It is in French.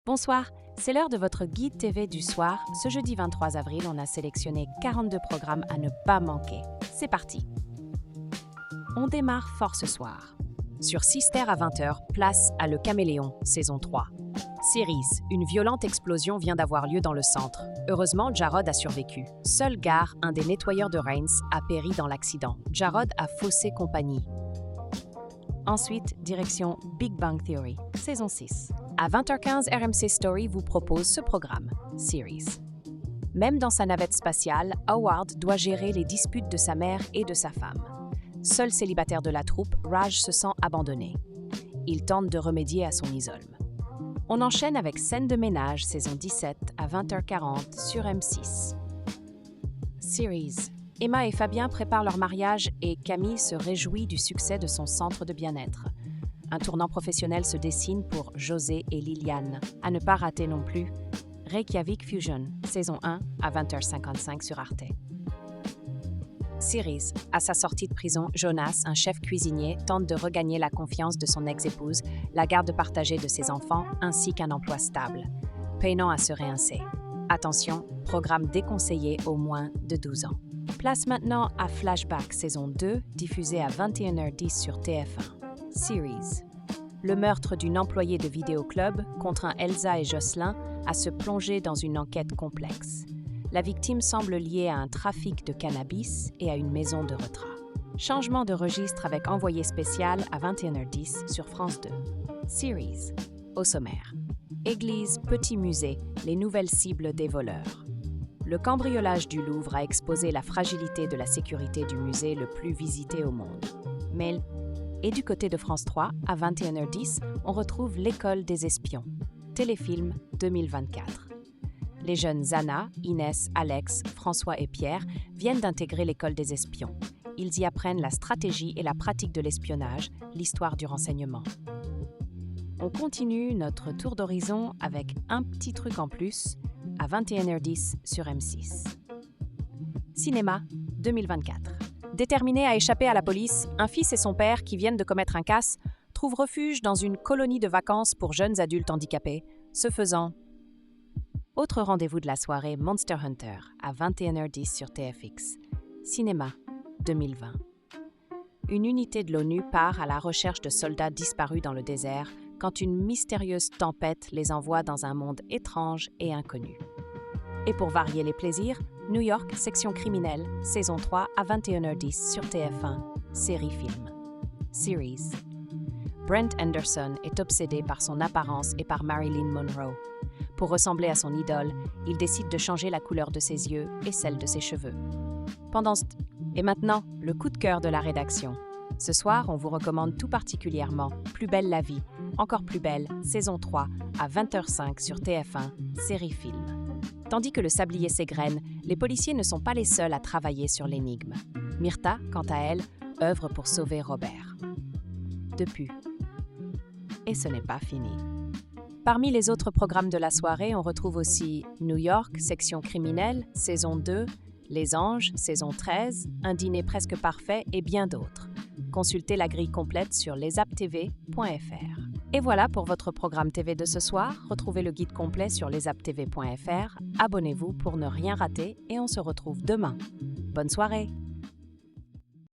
Bonsoir, c'est l'heure de votre guide TV du soir. Ce jeudi 23 avril, on a sélectionné 42 programmes à ne pas manquer. C'est parti! On démarre fort ce soir. Sur Sister à 20h, place à Le Caméléon, saison 3. Series, une violente explosion vient d'avoir lieu dans le centre. Heureusement, Jarod a survécu. Seul Gar, un des nettoyeurs de Reigns, a péri dans l'accident. Jarod a faussé compagnie. Ensuite, direction Big Bang Theory, saison 6. À 20h15, RMC Story vous propose ce programme, Series. Même dans sa navette spatiale, Howard doit gérer les disputes de sa mère et de sa femme. Seul célibataire de la troupe, Raj se sent abandonné. Il tente de remédier à son isolement. On enchaîne avec Scène de ménage, saison 17, à 20h40 sur M6. Series. Emma et Fabien préparent leur mariage et Camille se réjouit du succès de son centre de bien-être. Un tournant professionnel se dessine pour José et Liliane. À ne pas rater non plus, Reykjavik Fusion, saison 1, à 20h55 sur Arte. Series. À sa sortie de prison, Jonas, un chef cuisinier, tente de regagner la confiance de son ex-épouse, la garde partagée de ses enfants, ainsi qu'un emploi stable, peinant à se réinsérer. Attention, programme déconseillé aux moins de 12 ans. Place maintenant à Flashback, saison 2, diffusée à 21h10 sur TF1. Series. Le meurtre d'une employée de vidéoclub contraint Elsa et Jocelyn à se plonger dans une enquête complexe. La victime semble liée à un trafic de cannabis et à une maison de retrait. Changement de registre avec envoyé spécial à 21h10 sur France 2. Series. Au sommaire. Église, petit musée, les nouvelles cibles des voleurs. Le cambriolage du Louvre a exposé la fragilité de la sécurité du musée le plus visité au monde. Et du côté de France 3, à 21h10, on retrouve L'école des espions. Téléfilm 2024. Les jeunes Anna, Inès, Alex, François et Pierre viennent d'intégrer l'école des espions. Ils y apprennent la stratégie et la pratique de l'espionnage, l'histoire du renseignement. On continue notre tour d'horizon avec un petit truc en plus, à 21h10 sur M6. Cinéma 2024. Déterminés à échapper à la police, un fils et son père, qui viennent de commettre un casse, trouvent refuge dans une colonie de vacances pour jeunes adultes handicapés. Ce faisant, autre rendez-vous de la soirée, Monster Hunter, à 21h10 sur TFX. Cinéma 2020. Une unité de l'ONU part à la recherche de soldats disparus dans le désert quand une mystérieuse tempête les envoie dans un monde étrange et inconnu. Et pour varier les plaisirs, New York, section criminelle, saison 3 à 21h10 sur TF1, série-film. Series. Brent Anderson est obsédé par son apparence et par Marilyn Monroe. Pour ressembler à son idole, il décide de changer la couleur de ses yeux et celle de ses cheveux. Et maintenant, le coup de cœur de la rédaction. Ce soir, on vous recommande tout particulièrement Plus belle la vie, encore plus belle, saison 3, à 20h05 sur TF1, série-film. Tandis que le sablier s'égrène, les policiers ne sont pas les seuls à travailler sur l'énigme. Myrta, quant à elle, œuvre pour sauver Robert. Depuis. Et ce n'est pas fini. Parmi les autres programmes de la soirée, on retrouve aussi New York, section criminelle, saison 2, Les Anges, saison 13, Un dîner presque parfait et bien d'autres. Consultez la grille complète sur lesaptv.fr. Et voilà pour votre programme TV de ce soir. Retrouvez le guide complet sur lesaptv.fr. Abonnez-vous pour ne rien rater et on se retrouve demain. Bonne soirée!